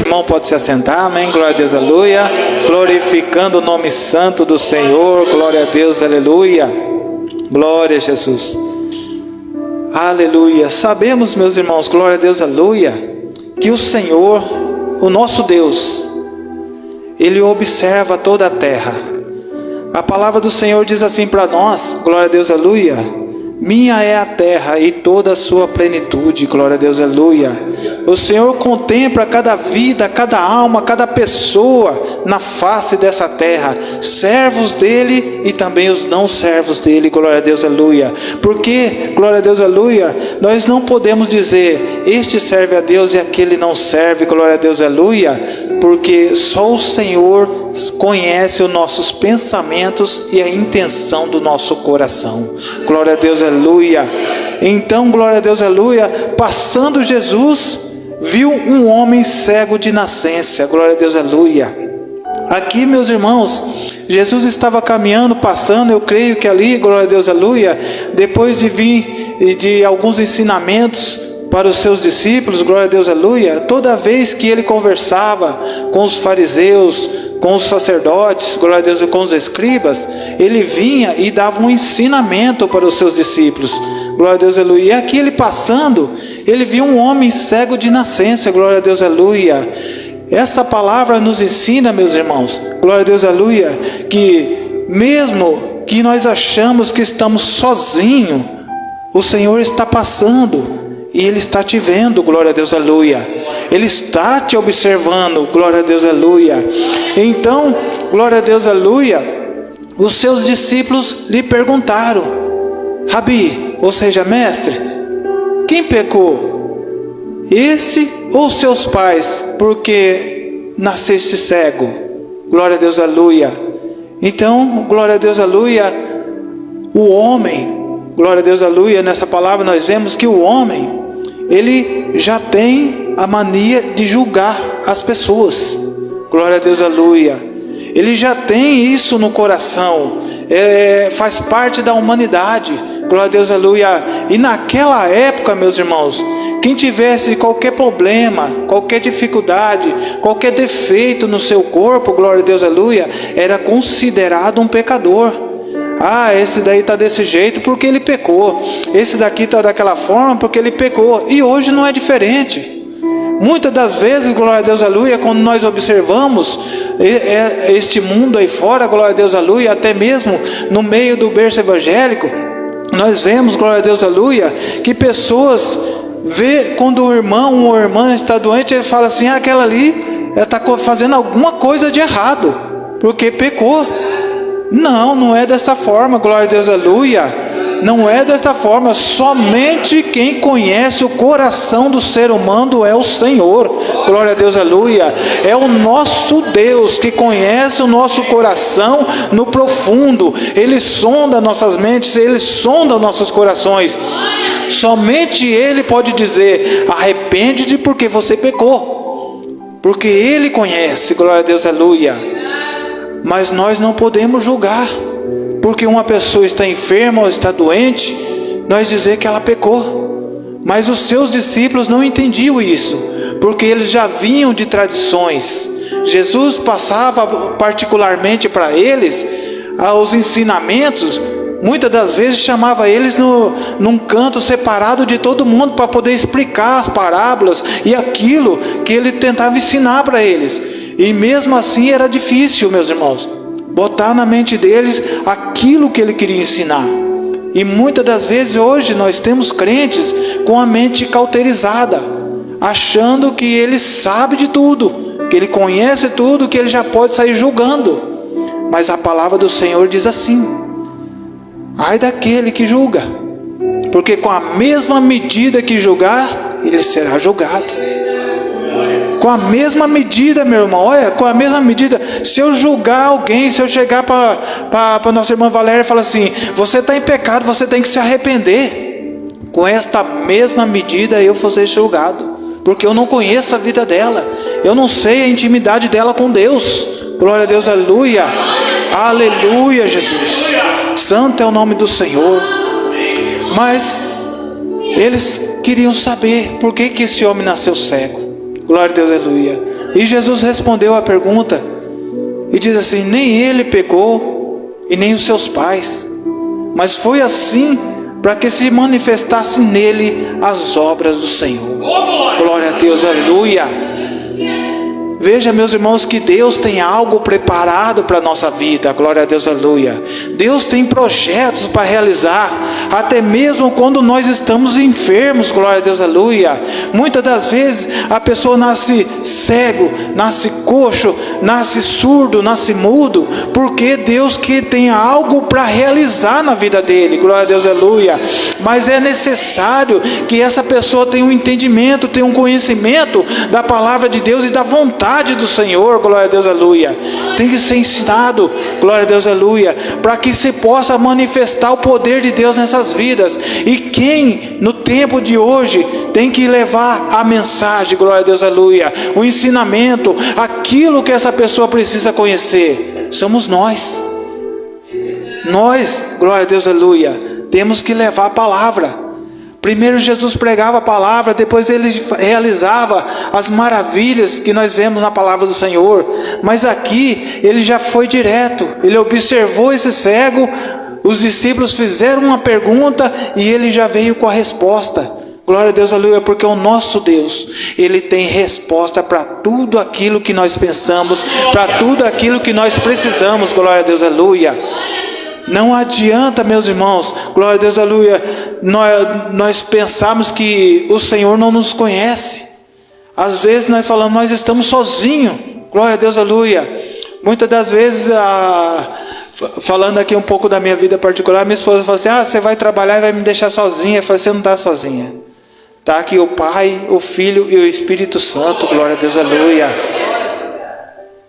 Irmão, pode se assentar, amém, glória a Deus, aleluia, glorificando o nome santo do Senhor, glória a Deus, aleluia, glória a Jesus, aleluia. Sabemos, meus irmãos, glória a Deus, aleluia, que o Senhor, o nosso Deus, Ele observa toda a terra. A palavra do Senhor diz assim para nós, glória a Deus, aleluia, minha é a terra e toda a sua plenitude, glória a Deus, aleluia. O Senhor contempla cada vida, cada alma, cada pessoa na face dessa terra, servos dele e também os não servos dele, glória a Deus, aleluia. Porque, glória a Deus, aleluia, nós não podemos dizer, este serve a Deus e aquele não serve, glória a Deus, aleluia, porque só o Senhor conhece os nossos pensamentos e a intenção do nosso coração, glória a Deus, aleluia. Então, glória a Deus, aleluia, passando Jesus, viu um homem cego de nascença, glória a Deus, aleluia. Aqui, meus irmãos, Jesus estava caminhando, passando, eu creio que ali, glória a Deus, aleluia, depois de vir de alguns ensinamentos para os seus discípulos, glória a Deus, aleluia, toda vez que ele conversava com os fariseus, com os sacerdotes, glória a Deus, e com os escribas, ele vinha e dava um ensinamento para os seus discípulos, glória a Deus, aleluia. E aqui ele passando, ele viu um homem cego de nascença, glória a Deus, aleluia. Esta palavra nos ensina, meus irmãos, glória a Deus, aleluia, que mesmo que nós achamos que estamos sozinhos, o Senhor está passando e Ele está te vendo, glória a Deus, aleluia. Ele está te observando, glória a Deus, aleluia. Então, glória a Deus, aleluia, os seus discípulos lhe perguntaram, Rabi, ou seja, mestre, quem pecou? Esse ou seus pais, porque nasceste cego? Glória a Deus, aleluia. Então, glória a Deus, aleluia, o homem, glória a Deus, aleluia, nessa palavra nós vemos que o homem, ele já tem a mania de julgar as pessoas, glória a Deus, aleluia. Ele já tem isso no coração, faz parte da humanidade, glória a Deus, aleluia. E naquela época, meus irmãos, quem tivesse qualquer problema, qualquer dificuldade, qualquer defeito no seu corpo, glória a Deus, aleluia, era considerado um pecador. Ah, esse daí está desse jeito porque ele pecou, esse daqui está daquela forma porque ele pecou. E hoje não é diferente. Muitas das vezes, glória a Deus, aleluia, quando nós observamos este mundo aí fora, glória a Deus, aleluia, até mesmo no meio do berço evangélico, nós vemos, glória a Deus, aleluia, que pessoas vê quando o irmão ou a irmã está doente, ele fala assim, aquela ali está fazendo alguma coisa de errado, porque pecou. Não é dessa forma, glória a Deus, aleluia. Não é desta forma, somente quem conhece o coração do ser humano é o Senhor, glória a Deus, aleluia. É o nosso Deus que conhece o nosso coração no profundo. Ele sonda nossas mentes, Ele sonda nossos corações. Somente Ele pode dizer, arrepende-te porque você pecou, porque Ele conhece, glória a Deus, aleluia. Mas nós não podemos julgar, porque uma pessoa está enferma ou está doente, nós dizer que ela pecou. Mas os seus discípulos não entendiam isso, porque eles já vinham de tradições. Jesus passava particularmente para eles os ensinamentos, muitas das vezes chamava eles num canto separado de todo mundo para poder explicar as parábolas e aquilo que ele tentava ensinar para eles. E mesmo assim era difícil, meus irmãos, botar na mente deles aquilo que ele queria ensinar. E muitas das vezes hoje nós temos crentes com a mente cauterizada, achando que ele sabe de tudo, que ele conhece tudo, que ele já pode sair julgando. Mas a palavra do Senhor diz assim, ai daquele que julga, porque com a mesma medida que julgar, ele será julgado. Com a mesma medida, meu irmão, olha, com a mesma medida, se eu julgar alguém, se eu chegar para nossa irmã Valéria e falar assim, você está em pecado, você tem que se arrepender, com esta mesma medida eu vou ser julgado, porque eu não conheço a vida dela, eu não sei a intimidade dela com Deus, glória a Deus, aleluia, aleluia, Jesus, santo é o nome do Senhor. Mas eles queriam saber por que esse homem nasceu cego. Glória a Deus, aleluia. E Jesus respondeu a pergunta e diz assim: nem ele pecou e nem os seus pais, mas foi assim para que se manifestasse nele as obras do Senhor. Glória a Deus, aleluia. Veja, meus irmãos, que Deus tem algo preparado para a nossa vida. Glória a Deus, aleluia. Deus tem projetos para realizar, até mesmo quando nós estamos enfermos. Glória a Deus, aleluia. Muitas das vezes a pessoa nasce cego, nasce coxo, nasce surdo, nasce mudo, porque Deus que tem algo para realizar na vida dele. Glória a Deus, aleluia. Mas é necessário que essa pessoa tenha um entendimento, tenha um conhecimento da palavra de Deus e da vontade do Senhor. Glória a Deus, aleluia. Tem que ser ensinado, glória a Deus, aleluia, para que se possa manifestar o poder de Deus nessas vidas. E quem no tempo de hoje tem que levar a mensagem, glória a Deus, aleluia, o ensinamento, aquilo que essa pessoa precisa conhecer, somos nós. Nós, glória a Deus, aleluia, temos que levar a palavra. Primeiro Jesus pregava a palavra, depois ele realizava as maravilhas que nós vemos na palavra do Senhor. Mas aqui ele já foi direto, ele observou esse cego, os discípulos fizeram uma pergunta e ele já veio com a resposta. Glória a Deus, aleluia, porque o nosso Deus, ele tem resposta para tudo aquilo que nós pensamos, para tudo aquilo que nós precisamos. Glória a Deus, aleluia. Não adianta, meus irmãos, glória a Deus, aleluia, nós pensamos que o Senhor não nos conhece. Às vezes nós falamos, nós estamos sozinhos. Glória a Deus, aleluia. Muitas das vezes, falando aqui um pouco da minha vida particular, minha esposa fala assim: você vai trabalhar e vai me deixar sozinha. Eu falo: você não está sozinha. Está aqui o Pai, o Filho e o Espírito Santo. Glória a Deus, aleluia.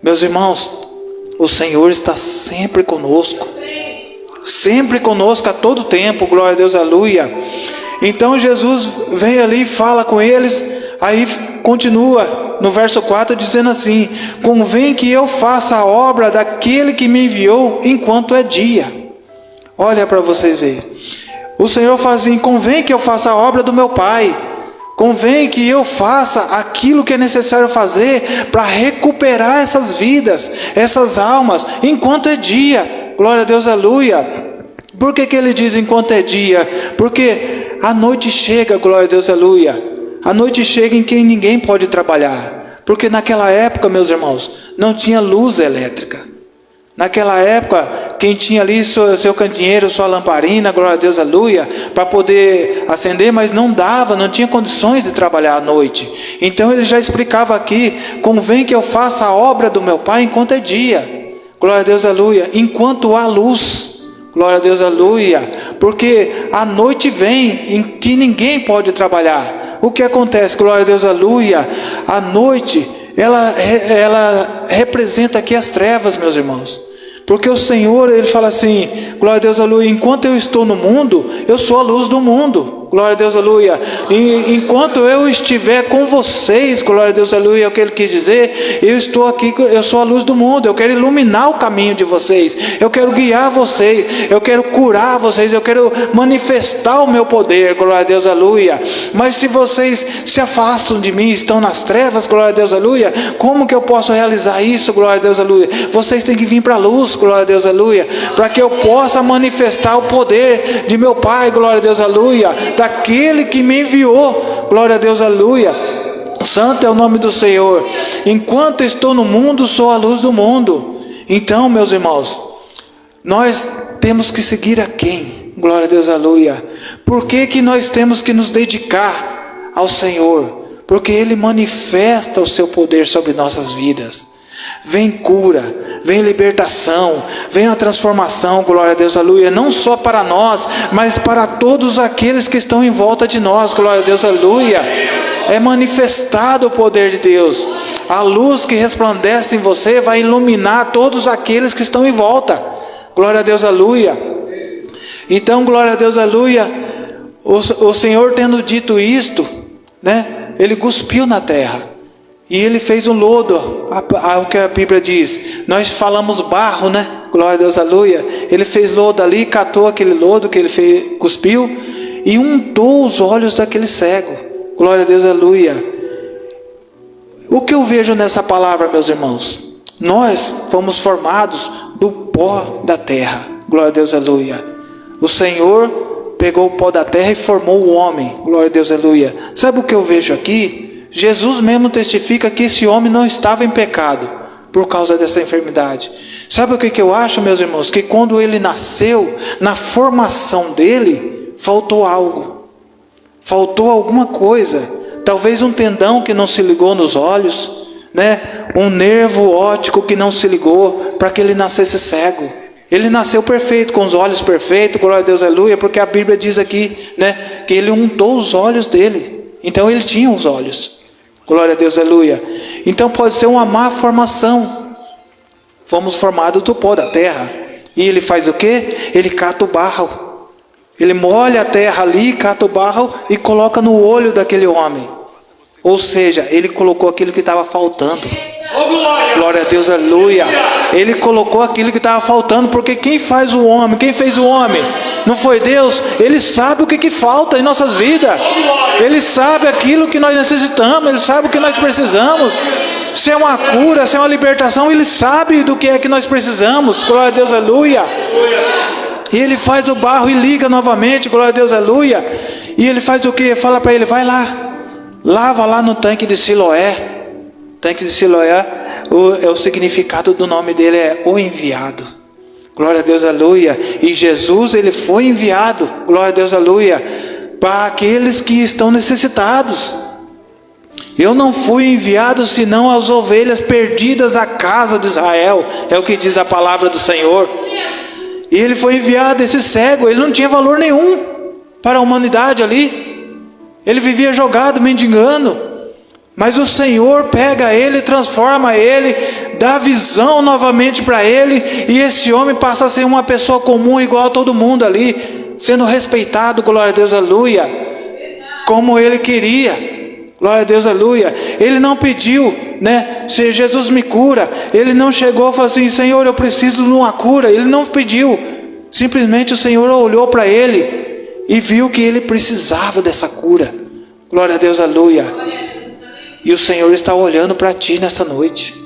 Meus irmãos, o Senhor está sempre conosco. Sempre conosco a todo tempo. Glória a Deus, aleluia. Então Jesus vem ali e fala com eles. Aí continua no verso 4 dizendo assim: convém que eu faça a obra daquele que me enviou enquanto é dia. Olha para vocês verem. O Senhor fala assim: convém que eu faça a obra do meu Pai. Convém que eu faça aquilo que é necessário fazer para recuperar essas vidas, essas almas, enquanto é dia. Glória a Deus, aleluia. Por que ele diz enquanto é dia? Porque a noite chega, glória a Deus, aleluia. A noite chega em que ninguém pode trabalhar. Porque naquela época, meus irmãos, não tinha luz elétrica. Naquela época, quem tinha ali seu candeeiro, sua lamparina, glória a Deus, aleluia, para poder acender, mas não dava, não tinha condições de trabalhar à noite. Então ele já explicava aqui: convém que eu faça a obra do meu Pai enquanto é dia. Glória a Deus, aleluia. Enquanto há luz, glória a Deus, aleluia. Porque a noite vem em que ninguém pode trabalhar. O que acontece? Glória a Deus, aleluia. A noite, ela representa aqui as trevas, meus irmãos. Porque o Senhor, ele fala assim, glória a Deus, aleluia: enquanto eu estou no mundo, eu sou a luz do mundo. Glória a Deus, aleluia. E enquanto eu estiver com vocês, glória a Deus, aleluia, é o que ele quis dizer. Eu estou aqui, eu sou a luz do mundo. Eu quero iluminar o caminho de vocês. Eu quero guiar vocês. Eu quero curar vocês. Eu quero manifestar o meu poder, glória a Deus, aleluia. Mas se vocês se afastam de mim, estão nas trevas, glória a Deus, aleluia, como que eu posso realizar isso, glória a Deus, aleluia? Vocês têm que vir para a luz, glória a Deus, aleluia, para que eu possa manifestar o poder de meu Pai, glória a Deus, aleluia, daquele que me enviou, glória a Deus, aleluia. Santo é o nome do Senhor. Enquanto estou no mundo, sou a luz do mundo. Então, meus irmãos, nós temos que seguir a quem? Glória a Deus, aleluia. Por que nós temos que nos dedicar ao Senhor? Porque Ele manifesta o seu poder sobre nossas vidas. Vem cura, vem libertação, vem a transformação, glória a Deus, aleluia, não só para nós, mas para todos aqueles que estão em volta de nós, glória a Deus, aleluia. É manifestado o poder de Deus. A luz que resplandece em você vai iluminar todos aqueles que estão em volta, glória a Deus, aleluia. Então, glória a Deus, aleluia, o Senhor tendo dito isto, né, Ele cuspiu na terra. E Ele fez um lodo, o que a Bíblia diz. Nós falamos barro, né? Glória a Deus, aleluia. Ele fez lodo ali, catou aquele lodo que Ele cuspiu. e untou os olhos daquele cego. Glória a Deus, aleluia. O que eu vejo nessa palavra, meus irmãos? Nós fomos formados do pó da terra. Glória a Deus, aleluia. O Senhor pegou o pó da terra e formou o homem. Glória a Deus, aleluia. Sabe o que eu vejo aqui? Jesus mesmo testifica que esse homem não estava em pecado por causa dessa enfermidade. Sabe o que eu acho, meus irmãos? Que quando ele nasceu, na formação dele, faltou algo. Faltou alguma coisa. Talvez um tendão que não se ligou nos olhos, né? Um nervo óptico que não se ligou para que ele nascesse cego. Ele nasceu perfeito, com os olhos perfeitos, glória a Deus, aleluia, porque a Bíblia diz aqui, né, que ele untou os olhos dele. Então ele tinha os olhos. Glória a Deus, aleluia. Então pode ser uma má formação. Fomos formados do pó da terra. E ele faz o quê? Ele cata o barro. Ele molha a terra ali, cata o barro e coloca no olho daquele homem. Ou seja, ele colocou aquilo que estava faltando. Glória a Deus, aleluia. Ele colocou aquilo que estava faltando, porque quem faz o homem, quem fez o homem? Não foi Deus? Ele sabe o que falta em nossas vidas. Ele sabe aquilo que nós necessitamos, ele sabe o que nós precisamos. Se é uma cura, se é uma libertação, ele sabe do que é que nós precisamos. Glória a Deus, aleluia. E ele faz o barro e liga novamente, glória a Deus, aleluia. E ele faz o que? Fala para ele, vai lá, lava lá no tanque de Siloé. Tanque de Siloé, o significado do nome dele é o enviado. Glória a Deus, aleluia. E Jesus, ele foi enviado, glória a Deus, aleluia, para aqueles que estão necessitados. Eu não fui enviado senão às ovelhas perdidas da casa de Israel, é o que diz a palavra do Senhor. E ele foi enviado, esse cego, ele não tinha valor nenhum para a humanidade ali. Ele vivia jogado, mendigando. Mas o Senhor pega ele, transforma ele, dá visão novamente para ele, e esse homem passa a ser uma pessoa comum igual a todo mundo ali, sendo respeitado, glória a Deus, aleluia, como ele queria, glória a Deus, aleluia. Ele não pediu, né, se Jesus me cura, ele não chegou e falou assim, Senhor, eu preciso de uma cura, ele não pediu, simplesmente o Senhor olhou para ele e viu que ele precisava dessa cura, glória a Deus, aleluia. E o Senhor está olhando para ti nessa noite.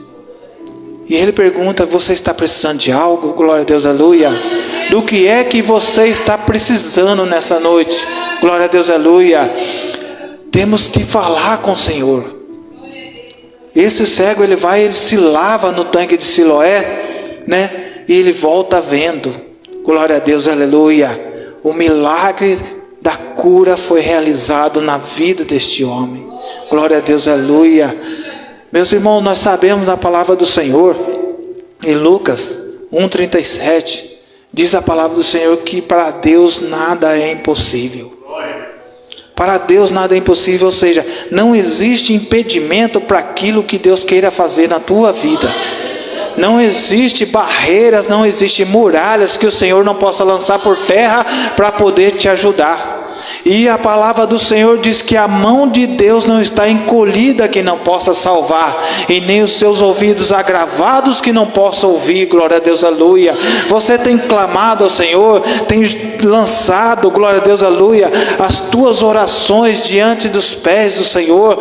E Ele pergunta, você está precisando de algo? Glória a Deus, aleluia. Do que é que você está precisando nessa noite? Glória a Deus, aleluia. Temos que falar com o Senhor. Esse cego, ele se lava no tanque de Siloé, né? E ele volta vendo. Glória a Deus, aleluia. O milagre da cura foi realizado na vida deste homem. Glória a Deus, aleluia. Meus irmãos, nós sabemos da palavra do Senhor, em Lucas 1,37, diz a palavra do Senhor que para Deus nada é impossível. Para Deus nada é impossível, ou seja, não existe impedimento para aquilo que Deus queira fazer na tua vida. Não existe barreiras, não existe muralhas que o Senhor não possa lançar por terra para poder te ajudar. E a palavra do Senhor diz que a mão de Deus não está encolhida que não possa salvar, e nem os seus ouvidos agravados que não possam ouvir, glória a Deus, aleluia. Você tem clamado ao Senhor, tem lançado, glória a Deus, aleluia, as tuas orações diante dos pés do Senhor,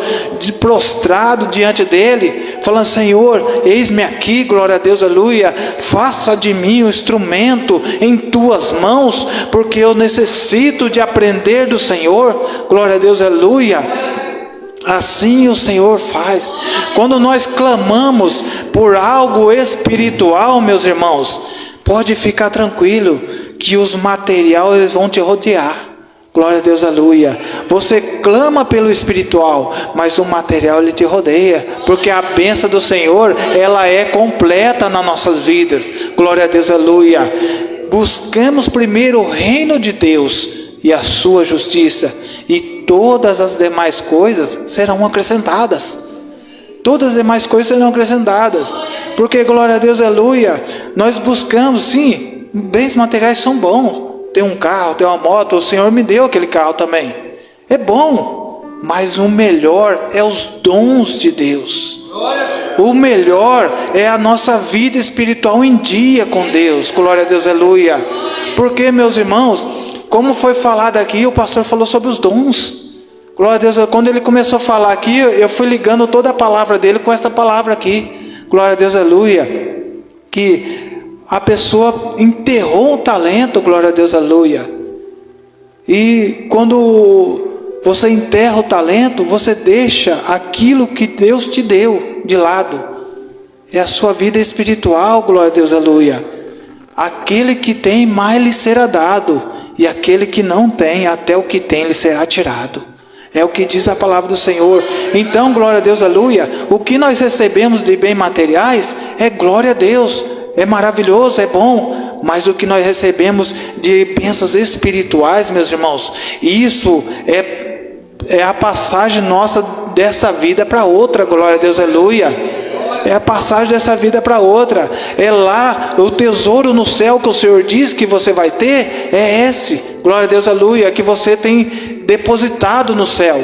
prostrado diante dele, falando, Senhor, eis-me aqui, glória a Deus, aleluia, faça de mim um instrumento em tuas mãos, porque eu necessito de aprender do Senhor, glória a Deus, aleluia. Assim o Senhor faz. Quando nós clamamos por algo espiritual, meus irmãos, pode ficar tranquilo que os materiais vão te rodear. Glória a Deus, aleluia. Você clama pelo espiritual, mas o material ele te rodeia, porque a bênção do Senhor, ela é completa nas nossas vidas. Glória a Deus, aleluia. Busquemos primeiro o reino de Deus e a sua justiça, e todas as demais coisas serão acrescentadas. Todas as demais coisas serão acrescentadas, porque glória a Deus, aleluia, nós buscamos, sim, bens materiais são bons, tem um carro, tem uma moto, o Senhor me deu aquele carro também, é bom, mas o melhor é os dons de Deus. O melhor é a nossa vida espiritual em dia com Deus, glória a Deus, aleluia. Porque, meus irmãos, como foi falado aqui, o pastor falou sobre os dons. Glória a Deus, quando ele começou a falar aqui, eu fui ligando toda a palavra dele com esta palavra aqui. Glória a Deus, aleluia. Que a pessoa enterrou um talento, glória a Deus, aleluia. E quando você enterra o talento, você deixa aquilo que Deus te deu de lado. É a sua vida espiritual, glória a Deus, aleluia. Aquele que tem, mais lhe será dado. E aquele que não tem, até o que tem lhe será tirado. É o que diz a palavra do Senhor. Então, glória a Deus, aleluia. O que nós recebemos de bens materiais é glória a Deus. É maravilhoso, é bom. Mas o que nós recebemos de bênçãos espirituais, meus irmãos, isso é a passagem nossa dessa vida para outra, glória a Deus, aleluia. É a passagem dessa vida para outra. É lá o tesouro no céu que o Senhor diz que você vai ter. É esse, glória a Deus, aleluia, que você tem depositado no céu.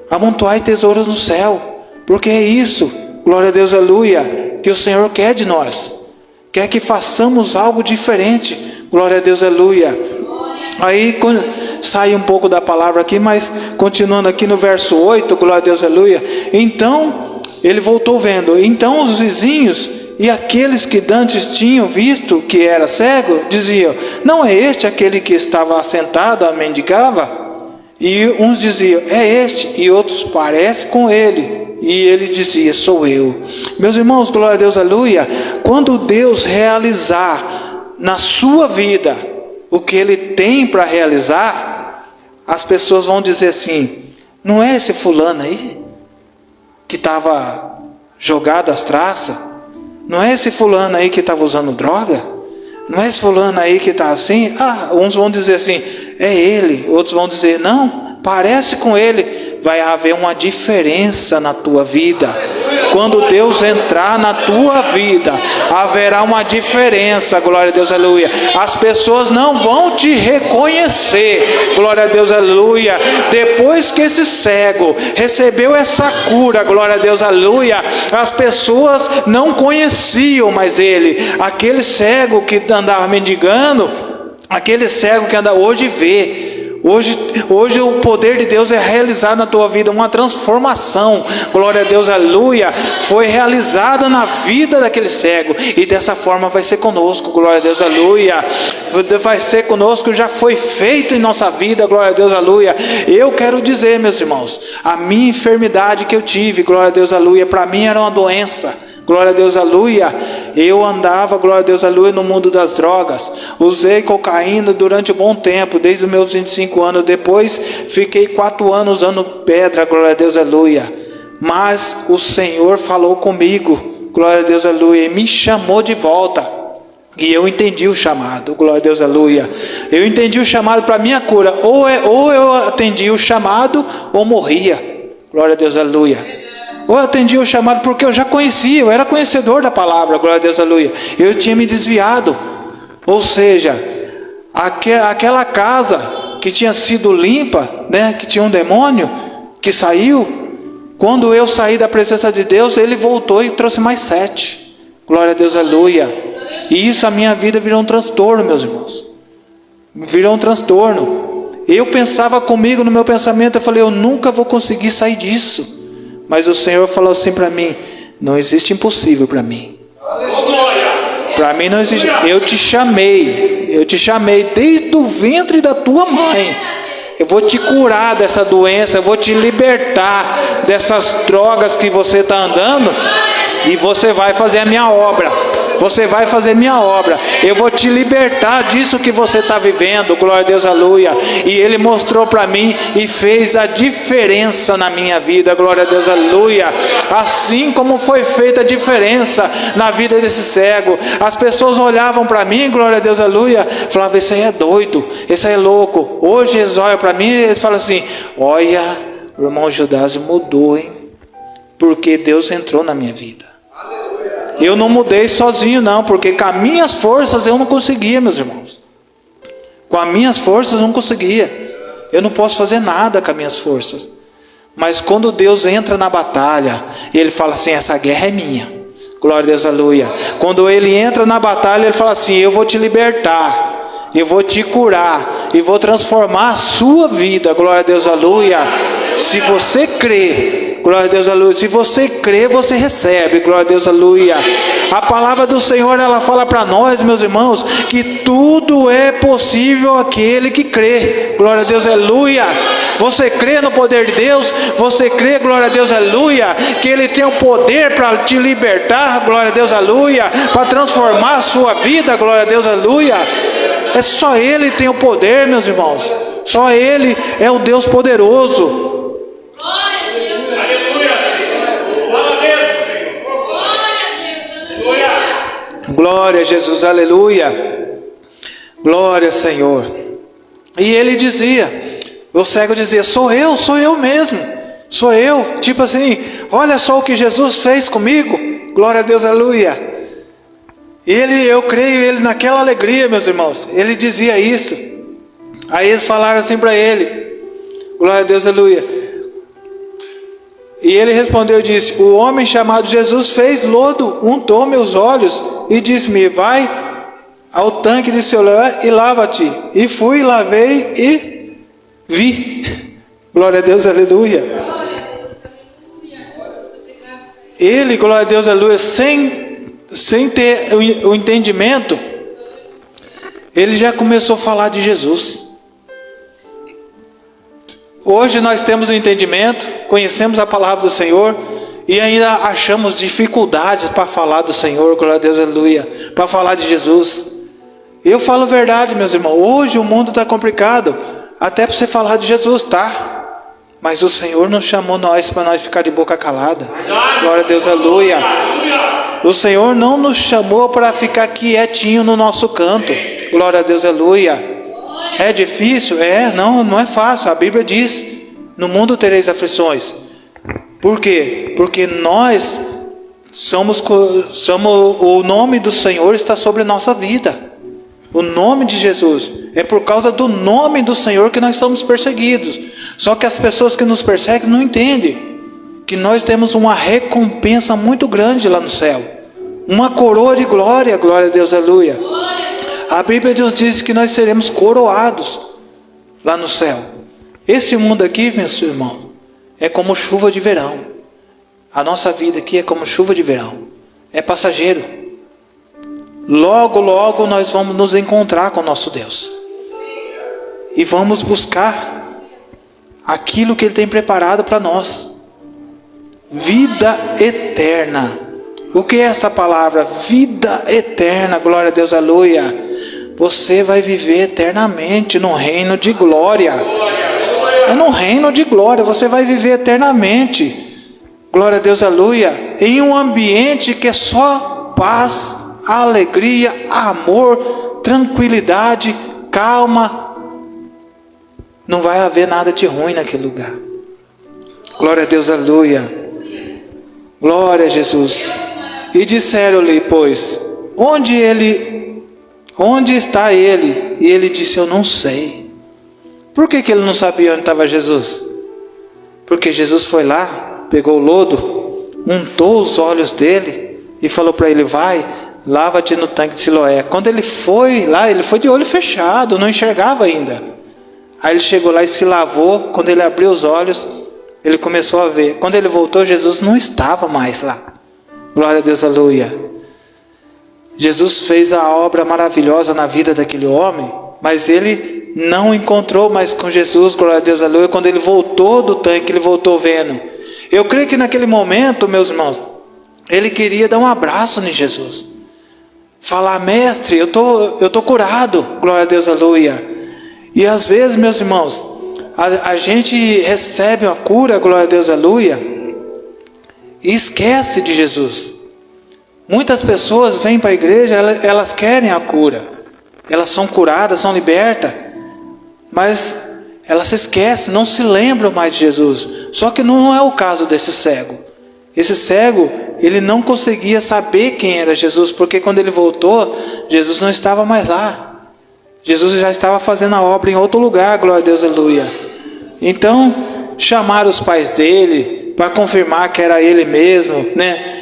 Amontoai tesouros no céu. Porque é isso, glória a Deus, aleluia, que o Senhor quer de nós. Quer que façamos algo diferente. Glória a Deus, aleluia. Aí sai um pouco da palavra aqui, mas continuando aqui no verso 8, glória a Deus, aleluia. Então ele voltou vendo. Então os vizinhos e aqueles que dantes tinham visto que era cego, diziam: não é este aquele que estava assentado a mendigava? E uns diziam: é este. E outros: parece com ele. E ele dizia: sou eu. Meus irmãos, glória a Deus, aleluia. Quando Deus realizar na sua vida o que Ele tem para realizar, as pessoas vão dizer assim: não é esse fulano aí que estava jogado às traças? Não é esse fulano aí que estava usando droga? Não é esse fulano aí que está assim? Uns vão dizer assim: é ele. Outros vão dizer: não, parece com ele. Vai haver uma diferença na tua vida. Quando Deus entrar na tua vida, haverá uma diferença, glória a Deus, aleluia. As pessoas não vão te reconhecer, glória a Deus, aleluia. Depois que esse cego recebeu essa cura, glória a Deus, aleluia, as pessoas não conheciam mais ele. Aquele cego que andava mendigando, aquele cego que anda hoje vê. Hoje o poder de Deus é realizado na tua vida, uma transformação, glória a Deus, aleluia, foi realizada na vida daquele cego, e dessa forma vai ser conosco, glória a Deus, aleluia, vai ser conosco, já foi feito em nossa vida, glória a Deus, aleluia. Eu quero dizer, meus irmãos, a minha enfermidade que eu tive, glória a Deus, aleluia, para mim era uma doença. Glória a Deus, aleluia. Eu andava, glória a Deus, aleluia, no mundo das drogas. Usei cocaína durante um bom tempo, desde os meus 25 anos. Depois fiquei 4 anos usando pedra, glória a Deus, aleluia. Mas o Senhor falou comigo, glória a Deus, aleluia, e me chamou de volta. E eu entendi o chamado, glória a Deus, aleluia. Eu entendi o chamado para a minha cura. Ou eu atendi o chamado, ou morria. Glória a Deus, aleluia. Ou eu atendi o chamado porque eu já conhecia, eu era conhecedor da palavra, glória a Deus, aleluia. Eu tinha me desviado. Ou seja, aquela casa que tinha sido limpa, né, que tinha um demônio que saiu, quando eu saí da presença de Deus, ele voltou e trouxe mais 7. Glória a Deus, aleluia. E isso, a minha vida virou um transtorno, meus irmãos. Virou um transtorno. Eu pensava comigo, no meu pensamento, eu falei: eu nunca vou conseguir sair disso. Mas o Senhor falou assim para mim: não existe impossível para mim. Para mim não existe. Eu te chamei desde o ventre da tua mãe. Eu vou te curar dessa doença, eu vou te libertar dessas drogas que você está andando, e você vai fazer a minha obra. Você vai fazer minha obra. Eu vou te libertar disso que você está vivendo. Glória a Deus, aleluia. E Ele mostrou para mim e fez a diferença na minha vida. Glória a Deus, aleluia. Assim como foi feita a diferença na vida desse cego. As pessoas olhavam para mim, glória a Deus, aleluia, falavam: esse aí é doido, esse aí é louco. Hoje eles olham para mim e eles falam assim: olha, o irmão Judas mudou, hein? Porque Deus entrou na minha vida. Eu não mudei sozinho não, porque com as minhas forças eu não conseguia, meus irmãos. Com as minhas forças eu não conseguia. Eu não posso fazer nada com as minhas forças. Mas quando Deus entra na batalha, Ele fala assim: essa guerra é minha. Glória a Deus, aleluia. Quando Ele entra na batalha, Ele fala assim: eu vou te libertar. e vou te curar, e vou transformar a sua vida. Glória a Deus, aleluia. Se você crê, glória a Deus, aleluia. Se você crê, você recebe, glória a Deus, aleluia. A palavra do Senhor, ela fala para nós, meus irmãos, que tudo é possível àquele que crê. Glória a Deus, aleluia. Você crê no poder de Deus? Você crê, glória a Deus, aleluia, que Ele tem o poder para te libertar, glória a Deus, aleluia, para transformar a sua vida, glória a Deus, aleluia. É só Ele tem o poder, meus irmãos. Só Ele é o Deus poderoso. Glória a Jesus, aleluia. Glória, Senhor. E ele dizia, o cego dizia, sou eu mesmo, sou eu. Tipo assim, olha só o que Jesus fez comigo. Glória a Deus, aleluia. Eu creio, ele naquela alegria, meus irmãos, ele dizia isso. Aí eles falaram assim para ele, glória a Deus, aleluia. E ele respondeu e disse, o homem chamado Jesus fez lodo, untou meus olhos e disse-me, vai ao tanque de Siloé e lava-te. E fui, lavei e vi. Glória a Deus, aleluia. Ele, glória a Deus, aleluia, sem ter o entendimento, ele já começou a falar de Jesus. Hoje nós temos o entendimento, conhecemos a palavra do Senhor e ainda achamos dificuldades para falar do Senhor, glória a Deus, aleluia, para falar de Jesus. Eu falo a verdade, meus irmãos, hoje o mundo está complicado, até para você falar de Jesus, tá? Mas o Senhor não chamou nós para nós ficar de boca calada. Glória a Deus, aleluia. O Senhor não nos chamou para ficar quietinho no nosso canto. Glória a Deus, aleluia. É difícil? Não é fácil. A Bíblia diz, no mundo tereis aflições. Por quê? Porque nós somos o nome do Senhor está sobre nossa vida. O nome de Jesus. É por causa do nome do Senhor que nós somos perseguidos. Só que as pessoas que nos perseguem não entendem que nós temos uma recompensa muito grande lá no céu. Uma coroa de glória, glória a Deus, aleluia. A Bíblia nos diz que nós seremos coroados lá no céu. Esse mundo aqui, meus irmãos, é como chuva de verão. A nossa vida aqui é como chuva de verão. É passageiro. Logo, logo nós vamos nos encontrar com o nosso Deus. E vamos buscar aquilo que Ele tem preparado para nós. Vida eterna. O que é essa palavra? Vida eterna, glória a Deus, aleluia. Você vai viver eternamente no reino de glória. É no reino de glória, você vai viver eternamente. Glória a Deus, aleluia. Em um ambiente que é só paz, alegria, amor, tranquilidade, calma. Não vai haver nada de ruim naquele lugar. Glória a Deus, aleluia. Glória a Jesus. E disseram-lhe, pois, onde está ele? E ele disse, eu não sei. Por que ele não sabia onde estava Jesus? Porque Jesus foi lá, pegou o lodo, untou os olhos dele e falou para ele, vai, lava-te no tanque de Siloé. Quando ele foi lá, ele foi de olho fechado, não enxergava ainda. Aí ele chegou lá e se lavou. Quando ele abriu os olhos, ele começou a ver. Quando ele voltou, Jesus não estava mais lá. Glória a Deus, aleluia. Jesus fez a obra maravilhosa na vida daquele homem, mas ele não encontrou mais com Jesus, glória a Deus, aleluia. Quando ele voltou do tanque, ele voltou vendo. Eu creio que naquele momento, meus irmãos, ele queria dar um abraço em Jesus. Falar, mestre, eu tô curado, glória a Deus, aleluia. E às vezes, meus irmãos, a gente recebe uma cura, glória a Deus, aleluia, e esquece de Jesus. Muitas pessoas vêm para a igreja, elas querem a cura, elas são curadas, são libertas, mas elas se esquecem, não se lembram mais de Jesus. Só que não é o caso desse cego. Esse cego, ele não conseguia saber quem era Jesus, porque quando ele voltou, Jesus não estava mais lá. Jesus já estava fazendo a obra em outro lugar, glória a Deus, aleluia. Então, chamaram os pais dele para confirmar que era ele mesmo, né?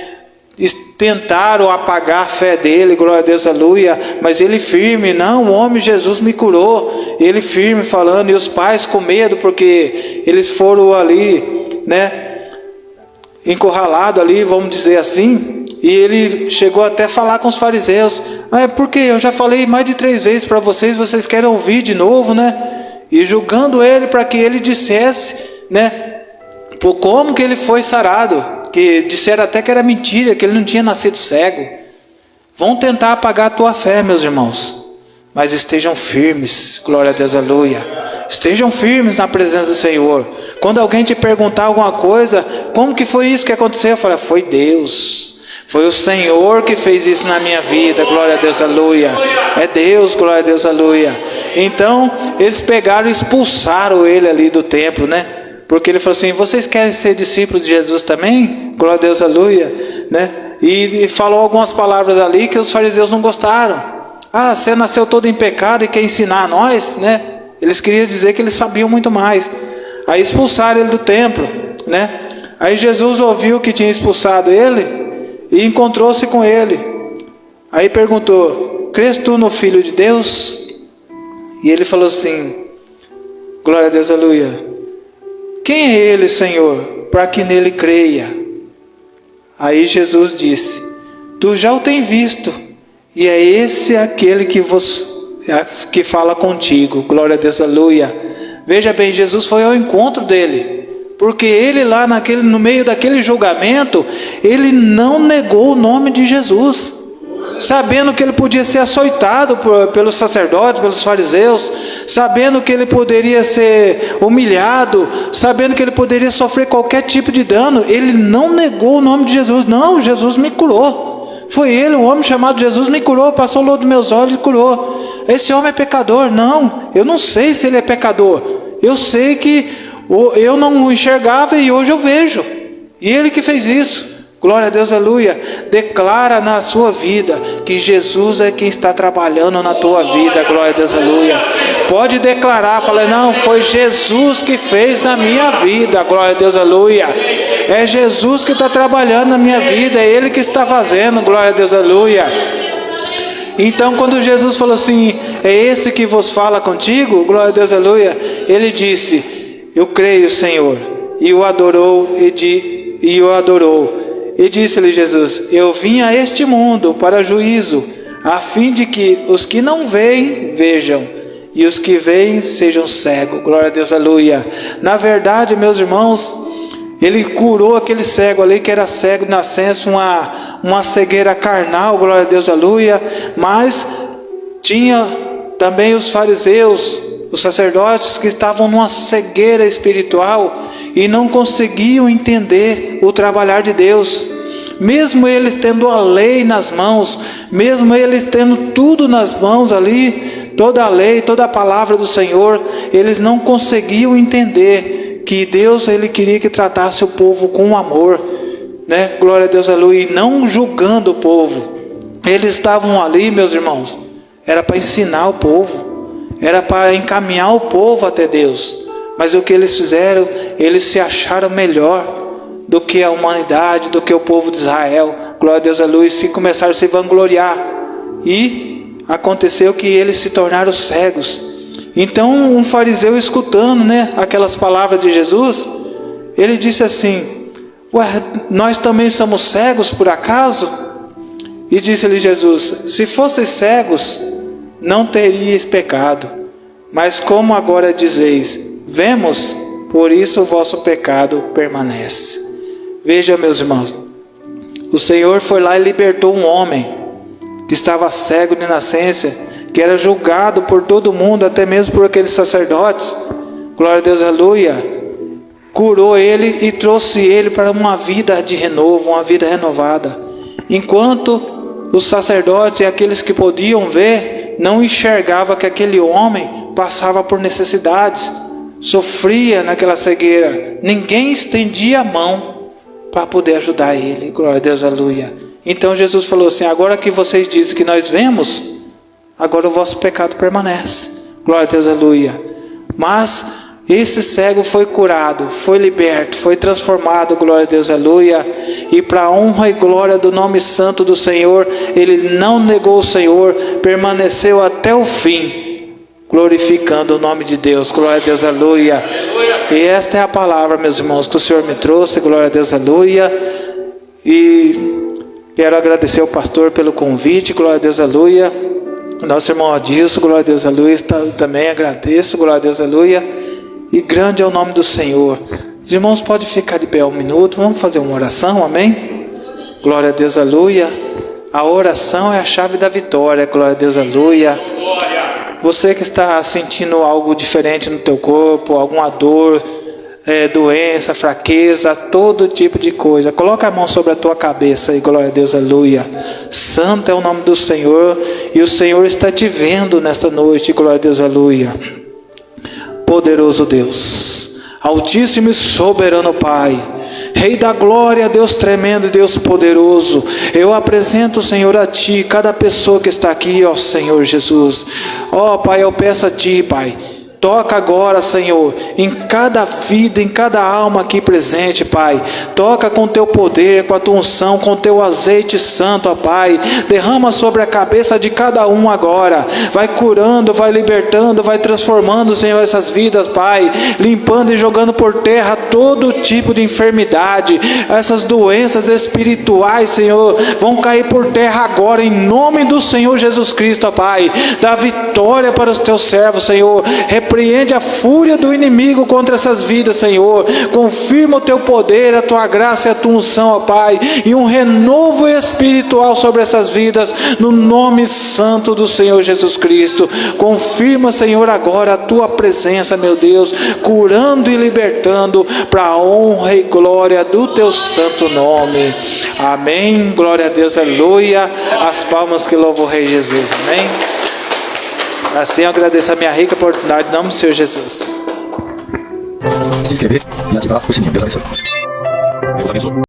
tentaram apagar a fé dele, glória a Deus, aleluia, mas ele firme, não, o homem Jesus me curou, ele firme falando, e os pais com medo, porque eles foram ali, né, encurralados ali, vamos dizer assim, e ele chegou até a falar com os fariseus, porque eu já falei mais de 3 vezes para vocês, vocês querem ouvir de novo, né, e julgando ele para que ele dissesse, né, por como que ele foi sarado, que disseram até que era mentira, que ele não tinha nascido cego. Vão tentar apagar a tua fé, meus irmãos, mas estejam firmes, glória a Deus, aleluia. Estejam firmes na presença do Senhor. Quando alguém te perguntar alguma coisa, como que foi isso que aconteceu? Fala, foi Deus, foi o Senhor que fez isso na minha vida, glória a Deus, aleluia. É Deus, glória a Deus, aleluia. Então, eles pegaram e expulsaram ele ali do templo, né? Porque ele falou assim, vocês querem ser discípulos de Jesus também? Glória a Deus, aleluia, né? E falou algumas palavras ali que os fariseus não gostaram. Você nasceu todo em pecado e quer ensinar a nós, né? Eles queriam dizer que eles sabiam muito mais. Aí expulsaram ele do templo, né? Aí Jesus ouviu que tinha expulsado ele e encontrou-se com ele. Aí perguntou, crês tu no Filho de Deus? E ele falou assim, glória a Deus, aleluia. Quem é ele, Senhor, para que nele creia? Aí Jesus disse, tu já o tens visto, e é esse aquele que fala contigo, glória a Deus, aleluia. Veja bem, Jesus foi ao encontro dele, porque ele lá no meio daquele julgamento, ele não negou o nome de Jesus, sabendo que ele podia ser açoitado pelos sacerdotes, pelos fariseus, sabendo que ele poderia ser humilhado, sabendo que ele poderia sofrer qualquer tipo de dano, ele não negou o nome de Jesus. Não, Jesus me curou, foi ele, um homem chamado Jesus me curou, passou o lodo dos meus olhos e curou. Esse homem é pecador? Não, eu não sei se ele é pecador, eu sei que eu não enxergava e hoje eu vejo, e ele que fez isso. Glória a Deus, aleluia. Declara na sua vida que Jesus é quem está trabalhando na tua vida, glória a Deus, aleluia. Pode declarar, fala, não, foi Jesus que fez na minha vida, glória a Deus, aleluia. É Jesus que está trabalhando na minha vida, é Ele que está fazendo, glória a Deus, aleluia. Então quando Jesus falou assim, é esse que vos fala contigo, glória a Deus, aleluia, Ele disse, eu creio, Senhor, e o adorou, e o adorou. E disse-lhe Jesus, eu vim a este mundo para juízo, a fim de que os que não veem, vejam, e os que veem sejam cegos. Glória a Deus, aleluia. Na verdade, meus irmãos, ele curou aquele cego ali, que era cego de nascença, uma cegueira carnal, glória a Deus, aleluia. Mas tinha também os fariseus, os sacerdotes, que estavam numa cegueira espiritual e não conseguiam entender o trabalhar de Deus. Mesmo eles tendo a lei nas mãos, mesmo eles tendo tudo nas mãos ali, toda a lei, toda a palavra do Senhor, eles não conseguiam entender que Deus, Ele queria que tratasse o povo com amor, né? Glória a Deus, aleluia, e não julgando o povo. Eles estavam ali, meus irmãos, era para ensinar o povo, era para encaminhar o povo até Deus. Mas o que eles fizeram, eles se acharam melhor do que a humanidade, do que o povo de Israel. Glória a Deus, aleluia, e começaram a se vangloriar. E aconteceu que eles se tornaram cegos. Então um fariseu, escutando, né, aquelas palavras de Jesus, ele disse assim, nós também somos cegos por acaso? E disse-lhe Jesus, se fosseis cegos, não teríeis pecado. Mas como agora dizeis, vemos, por isso o vosso pecado permanece. Veja, meus irmãos, o Senhor foi lá e libertou um homem que estava cego de nascença, que era julgado por todo mundo, até mesmo por aqueles sacerdotes. Glória a Deus, aleluia. Curou ele e trouxe ele para uma vida de renovo, uma vida renovada. Enquanto os sacerdotes e aqueles que podiam ver, não enxergavam que aquele homem passava por necessidades, sofria naquela cegueira. Ninguém estendia a mão para poder ajudar ele. Glória a Deus, aleluia. Então Jesus falou assim, agora que vocês dizem que nós vemos, agora o vosso pecado permanece. Glória a Deus, aleluia. Mas Esse cego foi curado, foi liberto, foi transformado, glória a Deus, aleluia. E para a honra e glória do nome santo do Senhor, ele não negou o Senhor, permaneceu até o fim, glorificando o nome de Deus, glória a Deus, aleluia. E esta é a palavra, meus irmãos, que o Senhor me trouxe, glória a Deus, aleluia. E quero agradecer ao pastor pelo convite, glória a Deus, aleluia. Nosso irmão Adilson, glória a Deus, aleluia, também agradeço, glória a Deus, aleluia. E grande é o nome do Senhor. Os irmãos podem ficar de pé um minuto, vamos fazer uma oração, amém? Glória a Deus, aleluia. A oração é a chave da vitória, glória a Deus, aleluia. Você que está sentindo algo diferente no teu corpo, alguma dor, doença, fraqueza, todo tipo de coisa, coloca a mão sobre a tua cabeça e glória a Deus, aleluia. Santo é o nome do Senhor e o Senhor está te vendo nesta noite, glória a Deus, aleluia. Poderoso Deus, Altíssimo e soberano Pai, Rei da glória, Deus tremendo e Deus poderoso, eu apresento, Senhor, a Ti, cada pessoa que está aqui, ó Senhor Jesus. Ó Pai, eu peço a Ti, Pai, toca agora, Senhor, em cada vida, em cada alma aqui presente, Pai. Toca com Teu poder, com a Tua unção, com Teu azeite santo, ó Pai. Derrama sobre a cabeça de cada um agora. Vai curando, vai libertando, vai transformando, Senhor, essas vidas, Pai. Limpando e jogando por terra todo tipo de enfermidade. Essas doenças espirituais, Senhor, vão cair por terra agora, em nome do Senhor Jesus Cristo, ó Pai. Dá vitória para os Teus servos, Senhor. Repreende a fúria do inimigo contra essas vidas, Senhor. Confirma o Teu poder, a Tua graça e a Tua unção, ó Pai. E um renovo espiritual sobre essas vidas, no nome santo do Senhor Jesus Cristo. Confirma, Senhor, agora a Tua presença, meu Deus, curando e libertando para a honra e glória do Teu santo nome. Amém. Glória a Deus, aleluia. As palmas que louvam o Rei Jesus. Amém. Assim eu agradeço a minha rica oportunidade em nome do Senhor Jesus. Se inscrever e ativar o sininho. Deus abençoe. Deus abençoe.